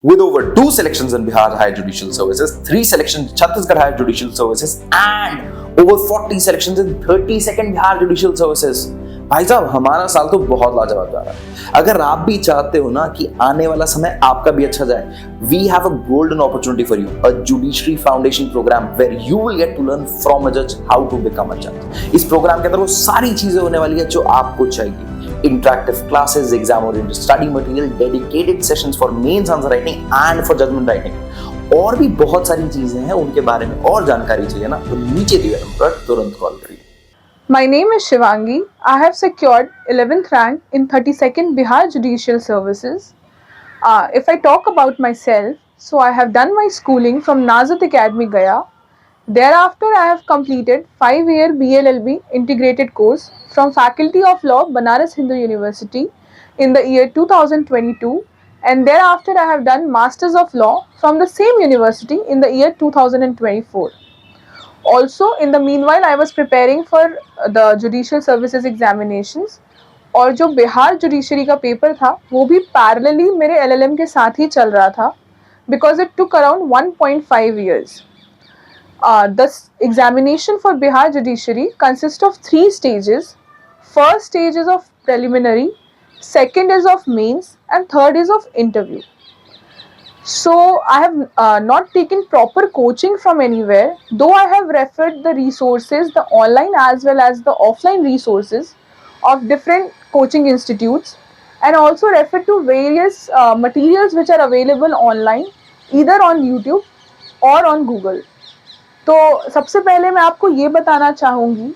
With over 2 selections in Bihar Higher Judicial Services, 3 selections in Chhattisgarh Higher Judicial Services, and over 40 selections in 32nd Bihar Judicial Services. भाई साहब हमारा साल तो बहुत लाजवाब जा रहा है। अगर आप भी चाहते हो ना कि आने वाला समय आपका भी अच्छा जाए, we have a golden opportunity for you, a Judiciary Foundation program where you will get to learn from a judge how to become a judge. इस प्रोग्राम के अंदर वो सारी चीजें होने वाली है जो आपको चाहिए। Interactive classes, exam-oriented study material, dedicated sessions for mains answer writing and for judgment writing. और भी बहुत सारी चीजें हैं, उनके बारे में और जानकारी चाहिए ना तो नीचे दिए नंबर पर तुरंत कॉल करिए। My name is Shivangi. I have secured 11th rank in 32nd Bihar Judicial Services. If I talk about myself, so I have done my schooling from Nazat Academy Gaya. Thereafter, I have completed 5-year BLLB integrated course from Faculty of Law, Banaras Hindu University in the year 2022, and thereafter I have done Masters of Law from the same university in the year 2024. Also, in the meanwhile, I was preparing for the Judicial Services examinations, और जो Bihar judiciary का paper था वो भी parallelly मेरे LLM के साथ ही चल रहा था because it took around 1.5 years. The examination for Bihar Judiciary consists of 3 stages. First stage is of preliminary, second is of mains, and third is of interview. So I have not taken proper coaching from anywhere, though I have referred the resources, the online as well as the offline resources of different coaching institutes, and also referred to various materials which are available online, either on YouTube or on Google. तो सबसे पहले मैं आपको ये बताना चाहूँगी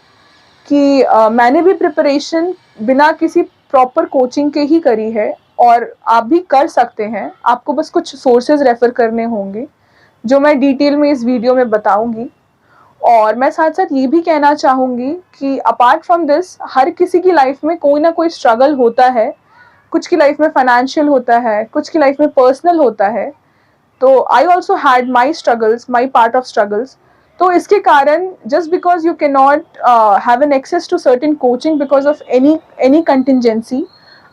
कि मैंने भी प्रिपरेशन बिना किसी प्रॉपर कोचिंग के ही करी है और आप भी कर सकते हैं। आपको बस कुछ सोर्सेज रेफ़र करने होंगे जो मैं डिटेल में इस वीडियो में बताऊँगी। और मैं साथ साथ ये भी कहना चाहूँगी कि अपार्ट फ्रॉम दिस हर किसी की लाइफ में कोई ना कोई स्ट्रगल होता है। कुछ की लाइफ में फाइनेंशियल होता है, कुछ की लाइफ में पर्सनल होता है। तो I also had my struggles, my part of struggles. तो इसके कारण just because you can not have an access to certain coaching because of any contingency,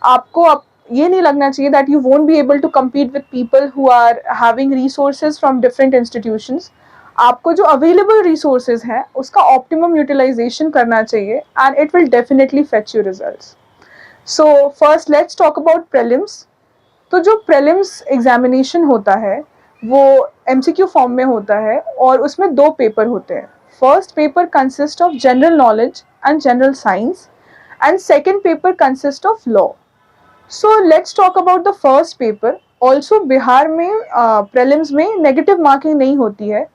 आपको ये नहीं लगना चाहिए that you won't be able to compete with people who are having resources from different institutions. आपको जो available resources हैं उसका optimum utilisation करना चाहिए and it will definitely fetch you results. So first let's talk about prelims. तो जो prelims examination होता है वो MCQ फॉर्म में होता है और उसमें 2 पेपर होते हैं। First paper consist of general knowledge and general science and second paper consist of law. So let's talk about the first paper. Also Bihar में प्रीलिम्स में नेगेटिव मार्किंग नहीं होती है,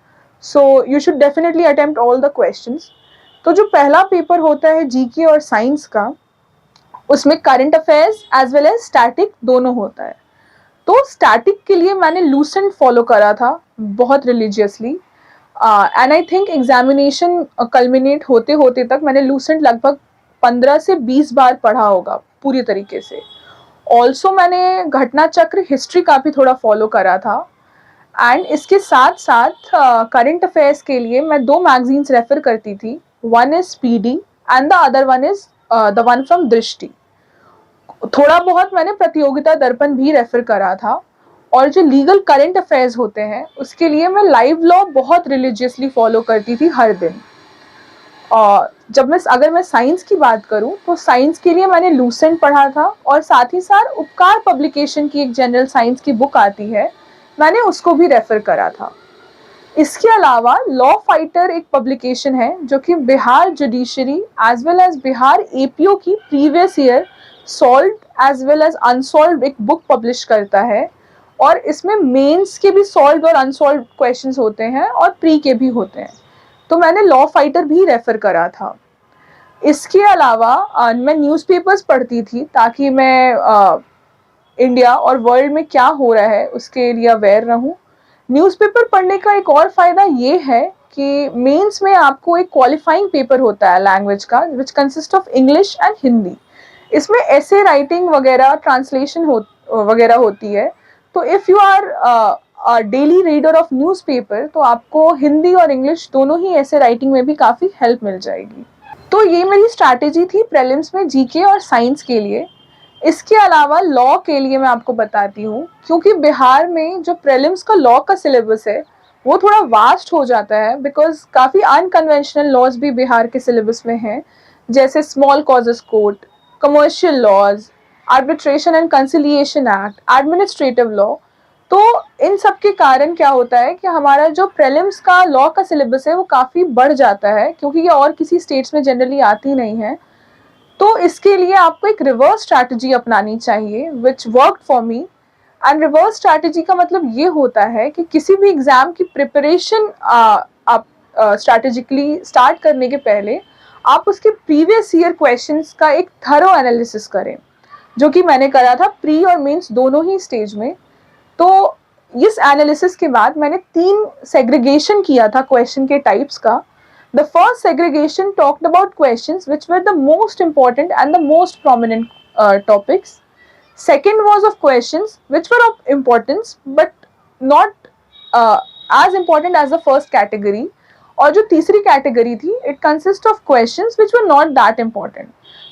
so you should definitely attempt all the questions. तो जो पहला paper होता है GK और साइंस का, उसमें current affairs as well as static दोनों होता है। तो स्टैटिक के लिए मैंने लूसेंट फॉलो करा था बहुत religiously and I think examination culminate होते होते तक मैंने लूसेंट लगभग 15 से 20 बार पढ़ा होगा पूरी तरीके से। ऑल्सो मैंने घटना चक्र हिस्ट्री का भी थोड़ा फॉलो करा था एंड इसके साथ साथ करंट अफेयर्स के लिए मैं 2 मैगजीन्स रेफर करती थी। One is speedy and the other one is the one from दृष्टि। थोड़ा बहुत मैंने प्रतियोगिता दर्पण भी रेफर करा था। और जो लीगल करंट अफेयर्स होते हैं उसके लिए मैं लाइव लॉ बहुत रिलीजियसली फॉलो करती थी हर दिन। और अगर मैं साइंस की बात करूं तो साइंस के लिए मैंने लूसेंट पढ़ा था और साथ ही साथ उपकार पब्लिकेशन की एक जनरल साइंस की बुक आती है, मैंने उसको भी रेफर करा था। इसके अलावा लॉ फाइटर एक पब्लिकेशन है जो कि Bihar judiciary as well as Bihar APO की previous year solved as well as unsolved एक बुक पब्लिश करता है और इसमें मेंस के भी सॉल्व्ड और अनसॉल्व्ड क्वेश्चंस होते हैं और प्री के भी होते हैं। तो मैंने लॉ फाइटर भी रेफर करा था। इसके अलावा मैं न्यूज़पेपर्स पढ़ती थी ताकि मैं इंडिया और वर्ल्ड में क्या हो रहा है उसके लिए अवेयर रहूं। न्यूज़पेपर पढ़ने का एक और फ़ायदा ये है कि मेंस में आपको एक क्वालिफाइंग पेपर होता है लैंग्वेज का which consist of English and Hindi. इसमें ऐसे राइटिंग वगैरह ट्रांसलेशन वगैरह होती है। तो if you are daily reader of newspaper तो आपको हिंदी और इंग्लिश दोनों ही ऐसे राइटिंग में भी काफ़ी हेल्प मिल जाएगी। तो ये मेरी स्ट्रैटेजी थी प्रीलिम्स में GK और साइंस के लिए। इसके अलावा लॉ के लिए मैं आपको बताती हूँ, क्योंकि बिहार में जो प्रीलिम्स का लॉ का सिलेबस है वो थोड़ा वास्ट हो जाता है, बिकॉज काफ़ी अनकन्वेंशनल लॉज भी बिहार के सिलेबस में हैं, जैसे small causes court, commercial laws, arbitration and conciliation act, administrative law. तो इन सब के कारण क्या होता है कि हमारा जो प्रीलिम्स का लॉ का सिलेबस है वो काफ़ी बढ़ जाता है, क्योंकि ये और किसी स्टेट्स में जनरली आती नहीं है। तो इसके लिए आपको एक रिवर्स स्ट्रैटेजी अपनानी चाहिए, which worked for me. And reverse strategy का मतलब ये होता है कि किसी भी एग्जाम की प्रिपरेशन आप स्ट्रैटेजिकली स्टार्ट करने के पहले आप उसके प्रीवियस ईयर क्वेश्चंस का एक थरो एनालिसिस करें, जो कि मैंने करा था प्री और मेंस दोनों ही स्टेज में। तो इस एनालिसिस के बाद मैंने 3 सेग्रीगेशन किया था क्वेश्चन के टाइप्स का। The first segregation talked about questions which were the most important and the most prominent topics. Second was of questions which were of importance but not as important as the first category. और जो तीसरी category थी, it consists of questions which were not that important.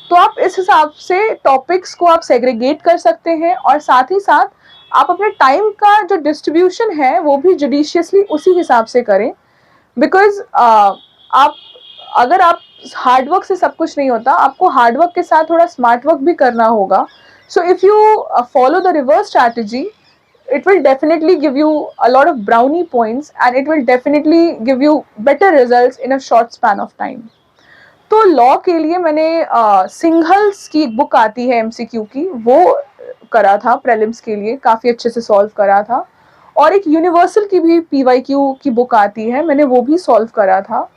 तो आप इस हिसाब से topics को आप सेग्रीगेट कर सकते हैं, और साथ ही साथ आप अपने टाइम का जो डिस्ट्रीब्यूशन है वो भी जुडिशियसली उसी हिसाब से करें। बिकॉज आप अगर आप हार्डवर्क से सब कुछ नहीं होता, आपको हार्डवर्क के साथ थोड़ा स्मार्ट वर्क भी करना होगा। So if you follow the reverse strategy, it will definitely give you a lot of brownie points and it will definitely give you better results in a short span of time. तो law के लिए मैंने सिंघल्स की एक book आती है MCQ की, वो करा था प्रीलिम्स के लिए, काफ़ी अच्छे से सॉल्व करा था। और एक यूनिवर्सल की भी पीवाईक्यू की बुक आती है, मैंने वो भी सॉल्व करा था।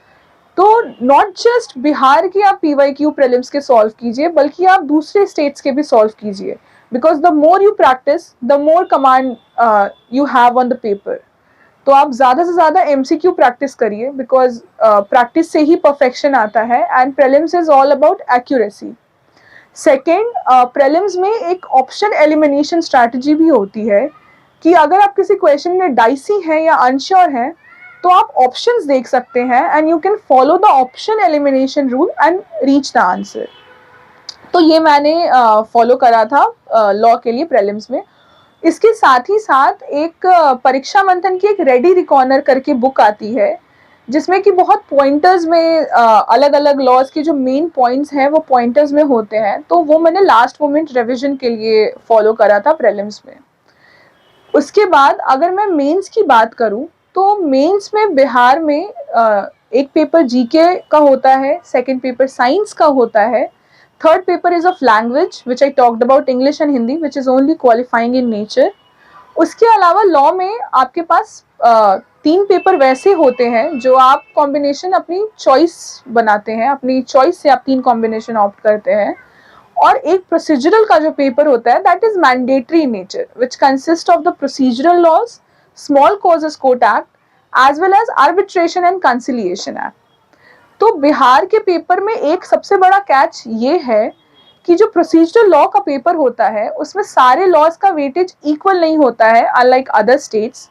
तो नॉट जस्ट बिहार की आप पीवाईक्यू प्रीलिम्स के सॉल्व कीजिए, बल्कि आप दूसरे स्टेट्स के भी सॉल्व कीजिए, because the more you practice the more command you have on the paper. तो आप ज़्यादा से ज़्यादा एमसीक्यू प्रैक्टिस करिए, बिकॉज प्रैक्टिस से ही परफेक्शन आता है, and prelims is all about accuracy. Second, prelims में एक ऑप्शन एलिमिनेशन स्ट्रैटेजी भी होती है कि अगर आप किसी क्वेश्चन में डाइसी हैं या अनश्योर हैं, तो आप ऑप्शंस देख सकते हैं and you can follow the option elimination rule and reach the answer. तो ये मैंने फॉलो करा था लॉ के लिए प्रीलिम्स में। इसके साथ ही साथ एक परीक्षा मंथन की एक रेडी रिकॉर्नर करके बुक आती है, जिसमें कि बहुत पॉइंटर्स में अलग अलग लॉज के जो मेन पॉइंट्स हैं वो पॉइंटर्स में होते हैं। तो वो मैंने लास्ट मोमेंट रिविजन के लिए फॉलो करा था प्रीलिम्स में। उसके बाद अगर मैं मेंस की बात करूं, तो मेंस में बिहार में एक पेपर जीके का होता है, सेकंड पेपर साइंस का होता है, third paper is of language which I talked about English and Hindi which is only qualifying in nature. उसके अलावा लॉ में आपके पास 3 पेपर वैसे होते हैं जो आप कॉम्बिनेशन अपनी चॉइस बनाते हैं, अपनी चॉइस से आप 3 कॉम्बिनेशन ऑप्ट करते हैं। और एक प्रोसीजरल का जो पेपर होता है that is mandatory in nature, which consist of the procedural laws, small causes court act, as well as arbitration and conciliation act. तो बिहार के पेपर में एक सबसे बड़ा कैच ये है कि जो प्रोसीजरल लॉ का पेपर होता है उसमें सारे लॉज का वेटेज इक्वल नहीं होता है, unlike other states.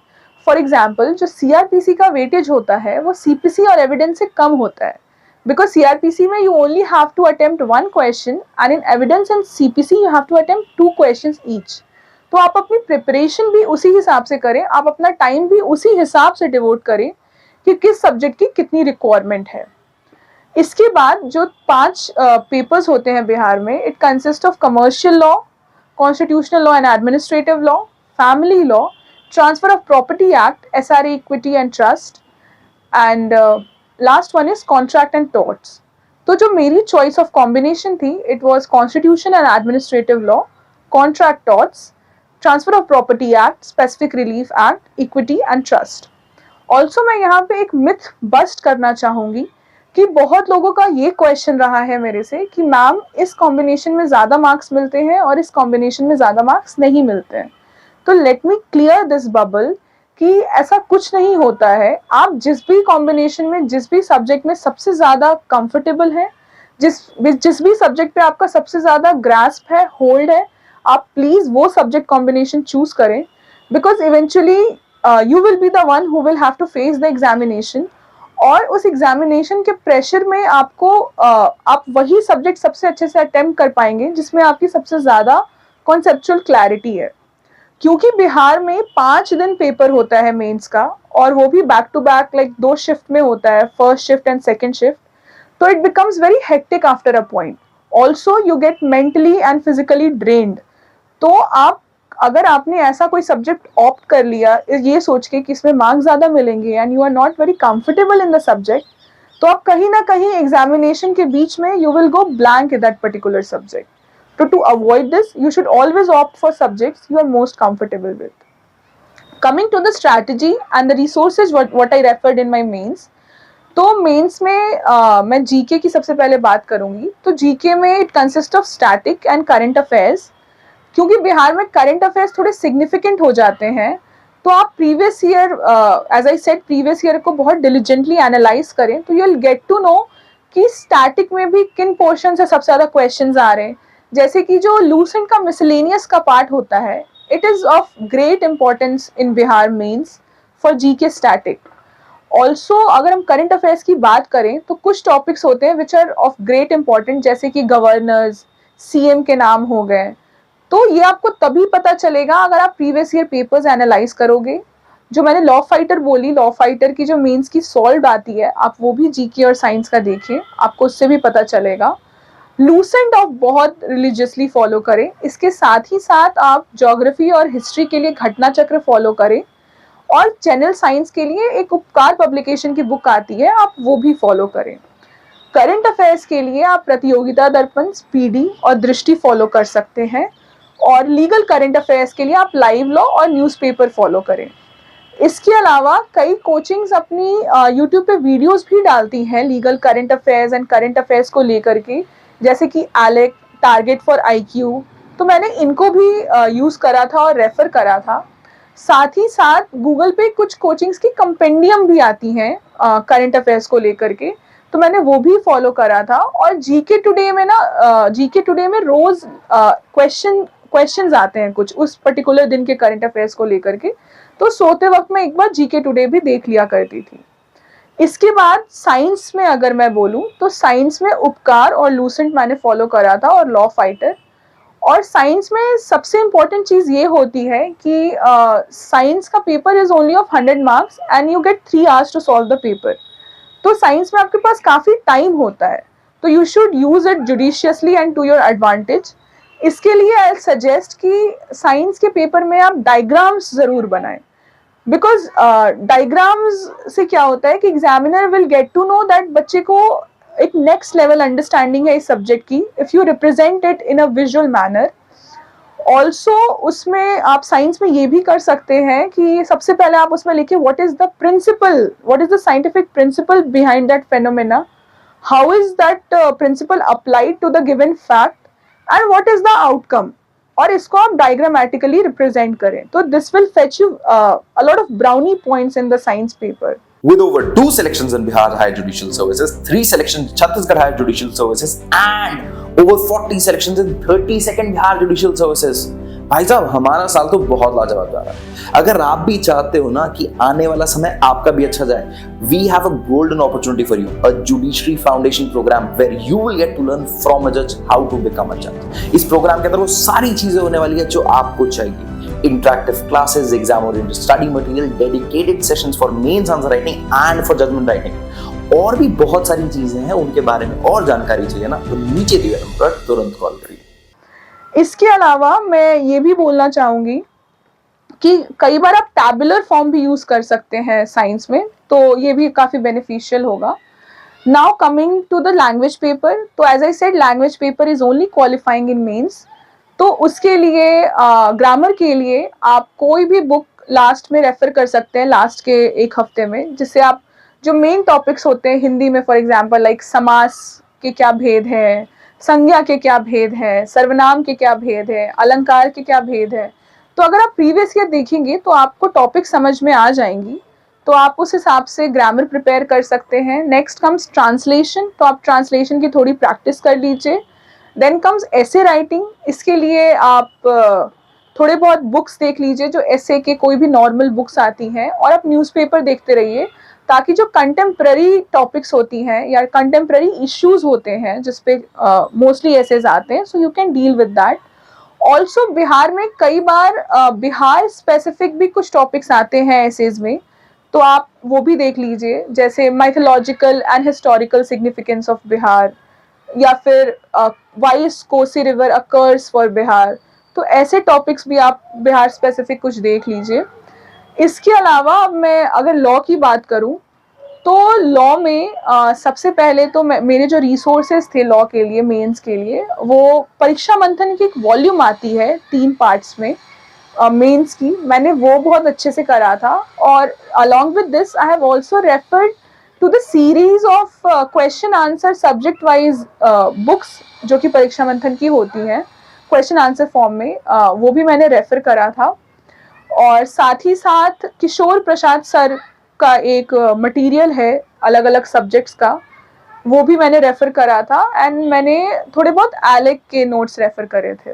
For example, जो सीआरपीसी का वेटेज होता है वो सीपीसी और एविडेंस से कम होता है, because CRPC में you only have to attempt 1 question and in evidence and CPC you have to attempt 2 questions each. तो आप अपनी प्रिपरेशन भी उसी हिसाब से करें, आप अपना टाइम भी उसी हिसाब से डिवोट करें कि किस सब्जेक्ट की कितनी रिक्वायरमेंट है। इसके बाद जो 5 पेपर्स होते हैं बिहार में, it consist of commercial law, constitutional law and administrative law, family law, transfer of property act, SRA equity and trust, and last one is contract and torts. तो जो मेरी चॉइस ऑफ कॉम्बिनेशन थी, it was constitution and administrative law, contract torts, transfer of property act, specific relief act, equity and trust. Also मैं यहाँ पे एक myth bust करना चाहूँगी कि बहुत लोगों का ये क्वेश्चन रहा है मेरे से कि मैम इस कॉम्बिनेशन में ज़्यादा मार्क्स मिलते हैं और इस कॉम्बिनेशन में ज़्यादा मार्क्स नहीं मिलते हैं। तो let me clear this bubble कि ऐसा कुछ नहीं होता है। आप जिस भी कॉम्बिनेशन में, जिस भी सब्जेक्ट में सबसे ज़्यादा कंफर्टेबल है, जिस भी सब्जेक्ट पे आपका सबसे ज़्यादा ग्रास्प है, होल्ड है, आप प्लीज़ वो सब्जेक्ट कॉम्बिनेशन चूज करें, because eventually you will be the one who will have to face the examination. और उस एग्जामिनेशन के प्रेशर में आपको आप वही सब्जेक्ट सबसे अच्छे से अटेम्प्ट कर पाएंगे जिसमें आपकी सबसे ज़्यादा कॉन्सेप्चुअल क्लैरिटी है। क्योंकि बिहार में 5 दिन पेपर होता है मेंस का, और वो भी back to back like 2 shift में होता है, first shift and second shift, तो it becomes very hectic after a point. Also you get mentally and physically drained. तो आप, अगर आपने ऐसा कोई सब्जेक्ट ऑप्ट कर लिया ये सोच के कि इसमें मार्क्स ज़्यादा मिलेंगे and you are not very comfortable in the subject, तो आप कहीं ना कहीं एग्जामिनेशन के बीच में you will go blank in that particular subject. To avoid this, you should always opt for subjects you are most comfortable with. Coming to the strategy and the resources what I referred in my mains. तो mains में मैं GK की सबसे पहले बात करूंगी। तो GK में it consist of static and current affairs. क्योंकि बिहार में करंट अफेयर्स थोड़े सिग्निफिकेंट हो जाते हैं, तो आप previous year, as I said, previous year को बहुत डिलिजेंटली एनालाइज करें, तो you will get to know कि स्टैटिक में भी किन पोर्शन से सबसे ज़्यादा क्वेश्चंस आ रहे हैं। जैसे कि जो लूसेंट का मिसलेनियस का पार्ट होता है, it is of great importance in Bihar mains for GK static. Also अगर हम करंट अफेयर्स की बात करें तो कुछ टॉपिक्स होते हैं which are of great important, जैसे कि गवर्नर्स, सीएम के नाम हो गए। तो ये आपको तभी पता चलेगा अगर आप प्रीवियस ईयर पेपर्स एनालाइज करोगे। जो मैंने लॉ फाइटर बोली, लॉ फाइटर की जो मेंस की सॉल्व आती है, आप वो भी जीके और साइंस का देखें, आपको उससे भी पता चलेगा। लूसेंट आप बहुत रिलीजियसली फॉलो करें। इसके साथ ही साथ आप ज्योग्राफी और हिस्ट्री के लिए घटना चक्र फॉलो करें, और जनरल साइंस के लिए एक उपकार पब्लिकेशन की बुक आती है, आप वो भी फॉलो करें। करंट अफेयर्स के लिए आप प्रतियोगिता दर्पण, स्पीडी और दृष्टि फॉलो कर सकते हैं, और लीगल करंट अफेयर्स के लिए आप लाइव लॉ और न्यूज़पेपर फॉलो करें। इसके अलावा कई कोचिंग्स अपनी यूट्यूब पे वीडियोस भी डालती हैं legal current affairs and current affairs को लेकर के, जैसे कि एलेक, टारगेट फॉर आईक्यू। तो मैंने इनको भी यूज़ करा था और रेफ़र करा था। साथ ही साथ गूगल पे कुछ कोचिंग्स की कंपेंडियम भी आती हैं करंट अफेयर्स को लेकर के, तो मैंने वो भी फॉलो करा था। और जीके टुडे में ना, जीके टुडे में रोज़ क्वेश्चंस आते हैं कुछ उस पर्टिकुलर दिन के करंट अफेयर्स को लेकर के, तो सोते वक्त मैं एक बार जीके टुडे भी देख लिया करती थी। इसके बाद साइंस में अगर मैं बोलूं तो साइंस में उपकार और लूसेंट मैंने फॉलो करा था, और लॉ फाइटर। और साइंस में सबसे इम्पोर्टेंट चीज़ ये होती है कि साइंस का paper is only of 100 marks and you get 3 hours to solve the paper. तो साइंस में आपके पास काफ़ी टाइम होता है, तो you should use it judiciously and to your advantage. इसके लिए आई सजेस्ट कि साइंस के पेपर में आप डायग्राम्स ज़रूर बनाएं, बिकॉज डायग्राम्स से क्या होता है कि examiner will get to know that बच्चे को एक नेक्स्ट लेवल अंडरस्टैंडिंग है इस सब्जेक्ट की, if you represent it in a visual manner. Also उसमें आप साइंस में ये भी कर सकते हैं कि सबसे पहले आप उसमें लिखिए what is the principle, what is the scientific principle behind that phenomena, how is that principle applied to the given fact, and what is the outcome, और इसको आप डायग्रामेटिकली रिप्रेजेंट करें। तो this will fetch you a lot of brownie points in the science paper. With over 2 selections in Bihar Higher Judicial Services, 3 selections in Chhattisgarh Higher Judicial Services, and over 40 selections in 32nd Bihar Judicial Services. भाई साहब, हमारा साल तो बहुत लाजवाब जा रहा है। अगर आप भी चाहते हो ना कि आने वाला समय आपका भी अच्छा जाए, we have a golden opportunity for you, a Judiciary Foundation program where you will get to learn from a judge how to become a judge. इस प्रोग्राम के अंदर वो सारी चीजें होने वाली है जो आपको चाहिए। Interactive classes, exam-oriented study material, dedicated sessions for mains answer writing and for judgment writing, और भी बहुत सारी चीजें हैं। उनके बारे में और जानकारी चाहिए ना, तो नीचे दिए नंबर पर तुरंत कॉल करिए। इसके अलावा मैं ये भी बोलना चाहूँगी कि कई बार आप टैबुलर फॉर्म भी यूज़ कर सकते हैं साइंस में, तो ये भी काफ़ी बेनिफिशियल होगा। Now coming to the language paper, तो as I said language paper is only qualifying in mains. तो उसके लिए ग्रामर के लिए आप कोई भी बुक लास्ट में रेफ़र कर सकते हैं, लास्ट के 1 हफ्ते में, जिससे आप जो मेन टॉपिक्स होते हैं हिंदी में, फॉर एग्जांपल लाइक समास के क्या भेद है, संज्ञा के क्या भेद है, सर्वनाम के क्या भेद है, अलंकार के क्या भेद है, तो अगर आप प्रीवियस ईयर देखेंगे तो आपको टॉपिक समझ में आ जाएंगी, तो आप उस हिसाब से ग्रामर प्रिपेयर कर सकते हैं। नेक्स्ट कम्स ट्रांसलेशन, तो आप ट्रांसलेशन की थोड़ी प्रैक्टिस कर लीजिए। देन कम्स ऐसे राइटिंग, इसके लिए आप थोड़े बहुत बुक्स देख लीजिए जो ऐसे के कोई भी नॉर्मल बुक्स आती हैं, और आप न्यूज़पेपर देखते रहिए, ताकि जो कंटेम्प्रेरी टॉपिक्स होती हैं या कंटेम्प्रेरी इश्यूज होते हैं जिस पे मोस्टली एसेज आते हैं, so you can deal with that. Also Bihar में कई बार बिहार स्पेसिफिक भी कुछ टॉपिक्स आते हैं एसेज में, तो आप वो भी देख लीजिए, जैसे mythological and historical significance of Bihar, या फिर why is Kosi river occurs for Bihar. तो ऐसे टॉपिक्स भी आप बिहार स्पेसिफिक कुछ देख लीजिए। इसके अलावा अब मैं अगर लॉ की बात करूं, तो लॉ में सबसे पहले तो मेरे जो रिसोर्सेज थे लॉ के लिए, मेंस के लिए, वो परीक्षा मंथन की एक वॉल्यूम आती है 3 पार्ट्स में मेंस की, मैंने वो बहुत अच्छे से करा था। और along with this I have also referred to the series of question answer subject wise books जो कि परीक्षा मंथन की होती हैं क्वेश्चन आंसर फॉर्म में, वो भी मैंने रेफर करा था। और साथ ही साथ किशोर प्रसाद सर का एक मटेरियल है अलग अलग सब्जेक्ट्स का, वो भी मैंने रेफर करा था। एंड मैंने थोड़े बहुत एलेक के नोट्स रेफर करे थे।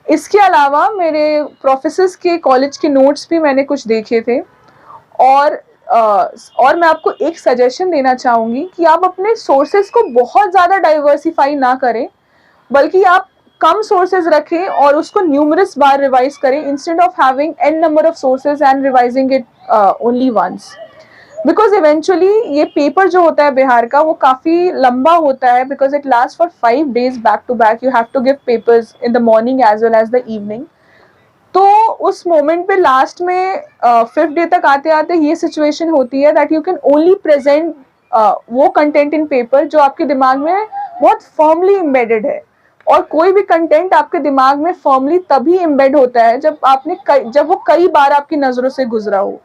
इसके अलावा मेरे प्रोफेसर्स के कॉलेज के नोट्स भी मैंने कुछ देखे थे। और मैं आपको एक सजेशन देना चाहूँगी कि आप अपने सोर्सेज को बहुत ज़्यादा डाइवर्सिफाई ना करें, बल्कि आप कम सोर्सेज रखें और उसको न्यूमरस बार रिवाइज करें, instead of having an number of sources and revising it only once. Because eventually ये पेपर जो होता है बिहार का वो काफ़ी लंबा होता है, because it last for 5 days back to back. You have to give papers in the morning as well as the evening. तो उस मोमेंट पे लास्ट में 5th डे तक आते आते ये सिचुएशन होती है that you can only present वो कंटेंट इन पेपर जो आपके दिमाग में बहुत फर्मली एम्बेडेड है। और कोई भी कंटेंट आपके दिमाग में फर्मली तभी एम्बेड होता है जब वो कई बार आपकी नज़रों से गुजरा हो।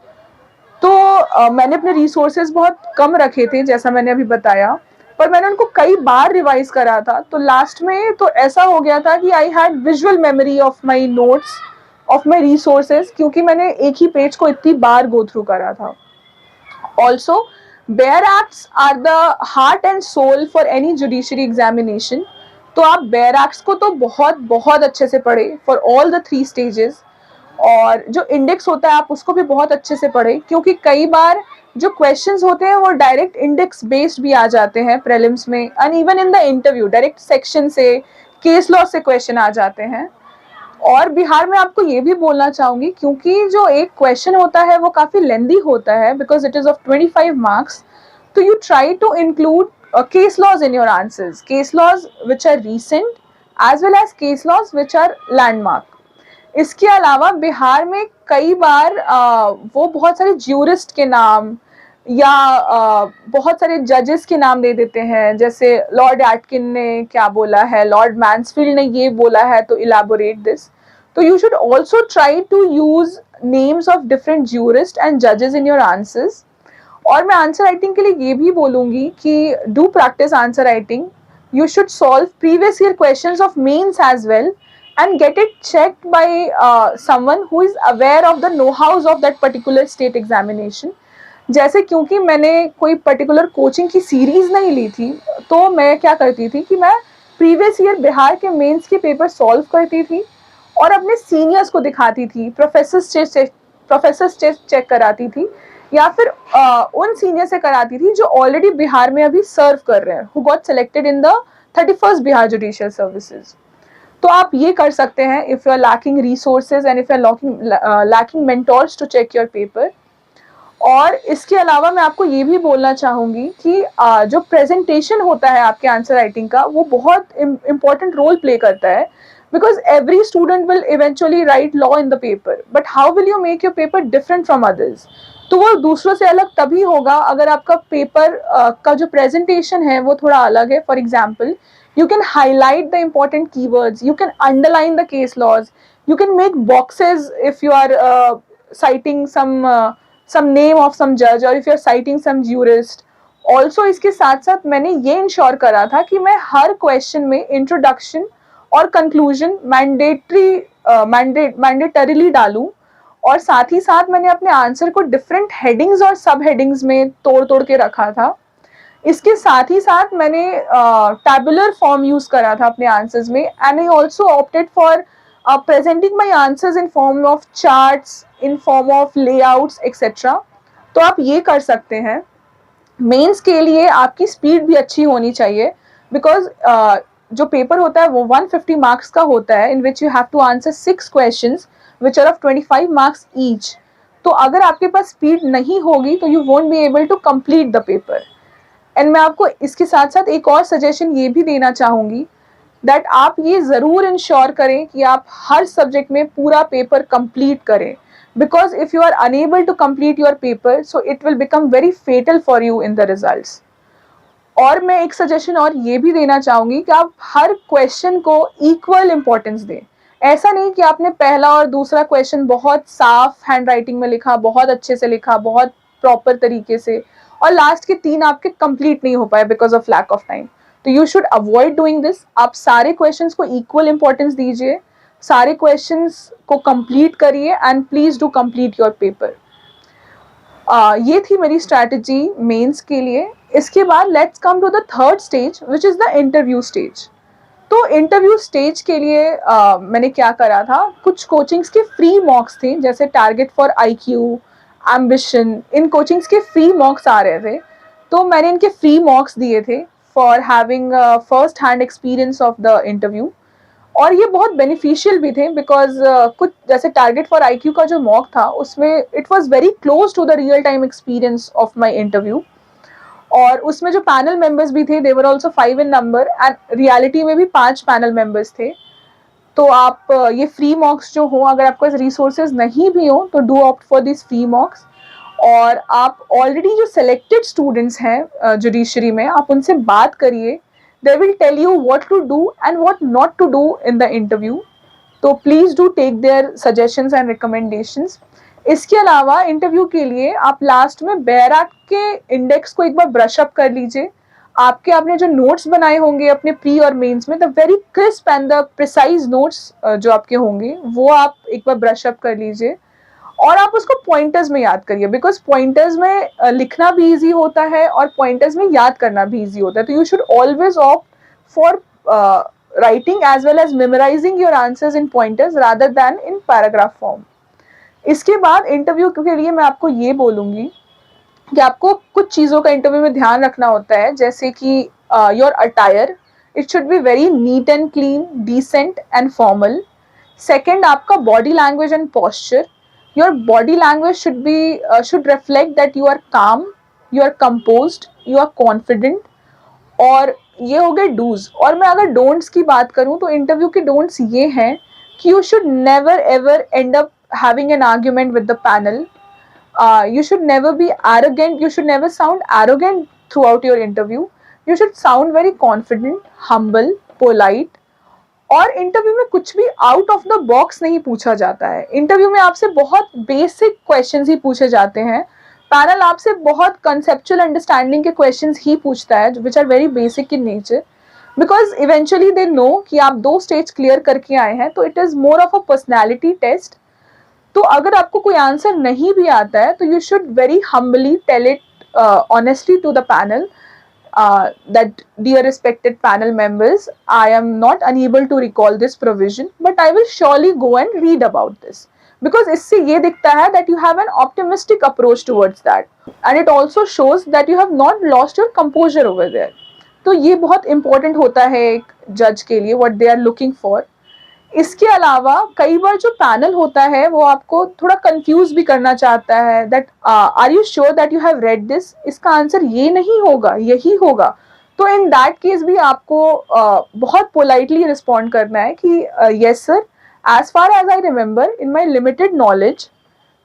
तो मैंने अपने रिसोर्सेज बहुत कम रखे थे जैसा मैंने अभी बताया, पर मैंने उनको कई बार रिवाइज करा था। तो लास्ट में तो ऐसा हो गया था कि I had visual memory of my notes, of my resources, क्योंकि मैंने एक ही पेज को इतनी बार गो थ्रू करा था। Also bare acts are the heart and soul for any judiciary examination. तो आप बेयर एक्ट्स को तो बहुत बहुत अच्छे से पढ़े फॉर ऑल द 3 stages। और जो इंडेक्स होता है आप उसको भी बहुत अच्छे से पढ़ें, क्योंकि कई बार जो क्वेश्चंस होते हैं वो डायरेक्ट इंडेक्स बेस्ड भी आ जाते हैं प्रीलिम्स में, and even in the interview direct section से, केस लॉ से क्वेश्चन आ जाते हैं। और बिहार में आपको ये भी बोलना चाहूँगी, क्योंकि जो एक क्वेश्चन होता है वो काफ़ी लेंदी होता है because it is of 25 marks. तो you try to include case laws in your answers, case laws which are recent as well as case laws which are landmark. इसके अलावा बिहार में कई बार वो बहुत सारे ज्यूरिस्ट के नाम या बहुत सारे जजेस के नाम दे देते हैं, जैसे लॉर्ड एटकिन ने क्या बोला है, लॉर्ड मैंसफील्ड ने ये बोला है, तो इलाबोरेट दिस। तो you should also try to use names of different jurist and जजेस इन योर आंसर्स। और मैं आंसर राइटिंग के लिए ये भी बोलूँगी कि do practice answer writing. You should solve previous year questions of mains as well and get it checked by someone who is aware of the know-hows of that particular state examination। जैसे क्योंकि मैंने कोई particular coaching की series नहीं ली थी, तो मैं क्या करती थी कि मैं प्रीवियस ईयर बिहार के मेंस के पेपर सॉल्व करती थी और अपने सीनियर्स को दिखाती थी, प्रोफेसर्स चेक कराती थी, या फिर उन सीनियर से कराती थी जो ऑलरेडी बिहार में अभी सर्व कर रहे हैं, who got selected in the 31st Bihar judicial services. तो आप ये कर सकते हैं if you are lacking resources and if you are lacking mentors to check your paper. और इसके अलावा मैं आपको ये भी बोलना चाहूँगी कि जो प्रेजेंटेशन होता है आपके आंसर राइटिंग का वो बहुत इम्पॉर्टेंट रोल प्ले करता है, because every student will eventually right law in the paper, but how will you make your paper different from others. तो वो दूसरों से अलग तभी होगा अगर आपका पेपर का जो प्रेजेंटेशन है वो थोड़ा अलग है। For example, you can highlight the important keywords, you can underline the case laws, you can make boxes if you are citing some name of some judge or if you are citing some jurist। also इसके साथ साथ मैंने ये ensure करा था कि मैं हर question में इंट्रोडक्शन और कंक्लूजन मैंडेटरीली डालूं, और साथ ही साथ मैंने अपने आंसर को डिफरेंट हेडिंग्स और सब हेडिंग्स में तोड़ तोड़ के रखा था। इसके साथ ही साथ मैंने टैबुलर फॉर्म यूज करा था अपने आंसर्स में, and I also opted for presenting my answers in form of charts, in form of layouts etcetera. तो आप ये कर सकते हैं। मेंस के लिए आपकी स्पीड भी अच्छी होनी चाहिए, बिकॉज जो पेपर होता है वो 150 मार्क्स का होता है, in which you have to answer 6 questions which are of 25 marks each. तो अगर आपके पास स्पीड नहीं होगी तो you won't be able to complete the paper. And मैं आपको इसके साथ साथ एक और सजेशन ये भी देना चाहूँगी दैट आप ये ज़रूर इंश्योर करें कि आप हर सब्जेक्ट में पूरा पेपर कंप्लीट करें, because if you are unable to complete your paper so it will become very fatal for you in the results. और मैं एक सजेशन और ये भी देना चाहूँगी कि आप हर क्वेश्चन को इक्वल इम्पोर्टेंस दें. ऐसा नहीं कि आपने पहला और दूसरा क्वेश्चन बहुत साफ हैंड राइटिंग में लिखा, बहुत अच्छे से लिखा, बहुत प्रॉपर तरीके से, और लास्ट के 3 आपके कंप्लीट नहीं हो पाए because of lack of time. तो you should avoid doing this. आप सारे क्वेश्चंस को इक्वल इंपॉर्टेंस दीजिए, सारे क्वेश्चंस को कंप्लीट करिए and please do complete your paper. ये थी मेरी स्ट्रैटेजी मेंस के लिए. इसके बाद let's come to the third stage which is the interview stage. तो इंटरव्यू स्टेज के लिए मैंने क्या करा था, कुछ कोचिंग्स के फ्री मॉक्स थे, जैसे target for IQ, ambition, in coachings के फ्री मॉक्स आ रहे थे. तो मैंने इनके फ्री मॉक्स दिए थे for having first hand experience of the interview. और ये बहुत बेनिफिशियल भी थे बिकॉज कुछ जैसे टारगेट फॉर आईक्यू का जो मॉक था उसमें it was very close to the real time experience of my interview. और उसमें जो पैनल मेंबर्स भी थे they were also 5 in number and reality में भी 5 पैनल मेंबर्स थे. तो आप ये फ्री मॉक्स जो हो, अगर आपके पास रिसोर्सेज नहीं भी हो तो do opt for this free मॉक्स. और आप ऑलरेडी जो सेलेक्टेड स्टूडेंट्स हैं जुडिशरी में, आप उनसे बात करिए. They will tell you what to do and what not to do in the interview. तो please do take their suggestions and recommendations. इसके अलावा इंटरव्यू के लिए आप लास्ट में बैराक के इंडेक्स को एक बार ब्रश अप कर लीजिए. आपने जो नोट्स बनाए होंगे अपने प्री और मेंस में, the very crisp and the precise notes जो आपके होंगे वो आप एक बार ब्रश अप कर लीजिए. और आप उसको पॉइंटर्स में याद करिए, बिकॉज पॉइंटर्स में लिखना भी इजी होता है और पॉइंटर्स में याद करना भी इजी होता है. तो you should always opt for writing as well as memorising your answers in pointers rather than in paragraph form. इसके बाद इंटरव्यू के लिए मैं आपको ये बोलूँगी कि आपको कुछ चीज़ों का इंटरव्यू में ध्यान रखना होता है, जैसे कि your attire, it should be very neat and clean, decent and formal. Second, आपका body language and posture. Your body language should reflect that you are calm, you are composed, you are confident. और ये हो गए dos. और मैं अगर don'ts की बात करूँ तो इंटरव्यू के डोंट्स ये हैं कि you should never ever and up having an argument with the panel. You should never be arrogant, you should never sound arrogant throughout your interview. You should sound very confident, humble, polite. और interview में कुछ भी out of the box नहीं पूछा जाता है. Interview में आपसे बहुत बेसिक क्वेश्चंस ही पूछे जाते हैं. पैनल आपसे बहुत कंसेप्चुअल अंडरस्टैंडिंग के क्वेश्चंस ही पूछता है which are very basic in nature, because eventually they know कि आप 2 स्टेज क्लियर करके आए हैं. तो it is more of a personality test. तो अगर आपको कोई आंसर नहीं भी आता है तो you should very humbly tell it honestly to the panel. That dear respected panel members, I am not unable to recall this provision, but I will surely go and read about this, because इससे ये दिखता है that you have an optimistic approach towards that, and it also shows that you have not lost your composure over there. तो ये बहुत important होता है एक जज के लिए, what they are looking for. इसके अलावा कई बार जो पैनल होता है वो आपको थोड़ा कंफ्यूज भी करना चाहता है that are you sure that you have read this, इसका आंसर ये नहीं होगा, यही होगा. तो इन दैट केस भी आपको बहुत पोलाइटली रिस्पॉन्ड करना है कि yes sir, as far as I remember in my limited knowledge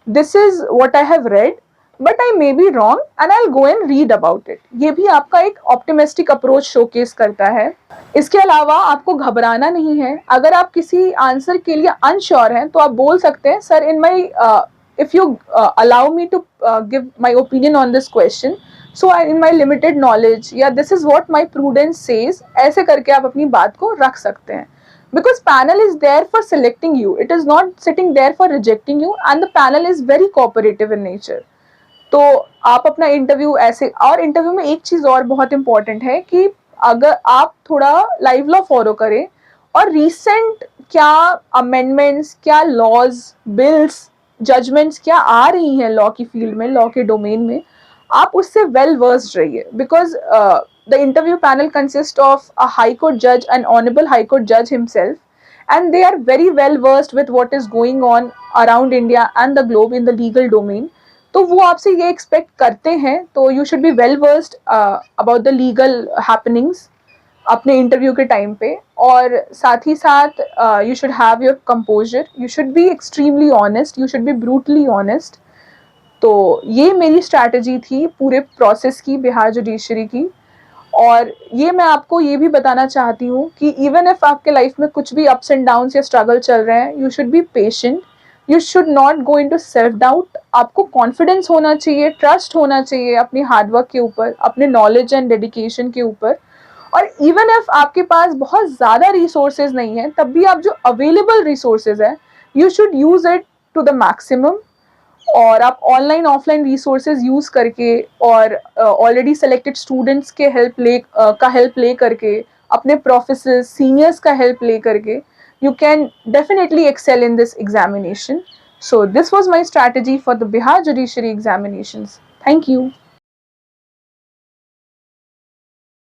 this is what I have read, but I may be wrong and I will go and read about it. ये भी आपका एक optimistic approach showcase करता है. इसके अलावा आपको घबराना नहीं है. अगर आप किसी आंसर के लिए अनश्योर हैं तो आप बोल सकते हैं sir in my if you allow me to give my opinion on this question, so in my limited knowledge, या this is what my prudence says. ऐसे करके आप अपनी बात को रख सकते हैं. Because panel is there for selecting you, it is not sitting there for rejecting you, and the panel is very cooperative in nature. तो आप अपना इंटरव्यू ऐसे, और इंटरव्यू में एक चीज़ और बहुत इंपॉर्टेंट है कि अगर आप थोड़ा लाइव लॉ फॉलो करें और रिसेंट क्या अमेंडमेंट्स, क्या लॉज, बिल्स, जजमेंट्स क्या आ रही हैं लॉ की फील्ड में, लॉ के डोमेन में, आप उससे वेल वर्स्ड रहिए. Because the interview panel consists of a high court judge, an honorable high court judge himself, and they are very well versed with what is going on around India and the globe in the legal domain. तो वो आपसे ये expect करते हैं, तो you should be well versed about the legal happenings अपने interview के time पे, और साथ ही साथ you should have your composer, you should be extremely honest, you should be brutally honest. तो ये मेरी स्ट्रैटेजी थी पूरे प्रोसेस की, बिहार जुडिशरी की. और ये मैं आपको ये भी बताना चाहती हूँ कि इवन इफ आपके लाइफ में कुछ भी अप्स एंड डाउन्स या स्ट्रगल चल रहे हैं, you should be patient, you should not go into self doubt. आपको कॉन्फिडेंस होना चाहिए, ट्रस्ट होना चाहिए अपनी हार्डवर्क के ऊपर, अपने नॉलेज एंड डेडिकेशन के ऊपर. और इवन इफ आपके पास बहुत ज़्यादा रिसोर्सेज नहीं है, तब भी आप जो अवेलेबल रिसोर्सेज है, you should use it to the maximum. और आप ऑनलाइन ऑफलाइन रिसोर्सेज यूज़ करके और ऑलरेडी सेलेक्टेड स्टूडेंट्स के हेल्प ले करके, अपने प्रोफेसर सीनियर्स का हेल्प ले करके, you can definitely excel in this examination. So this was my strategy for the Bihar Judiciary examinations. Thank you.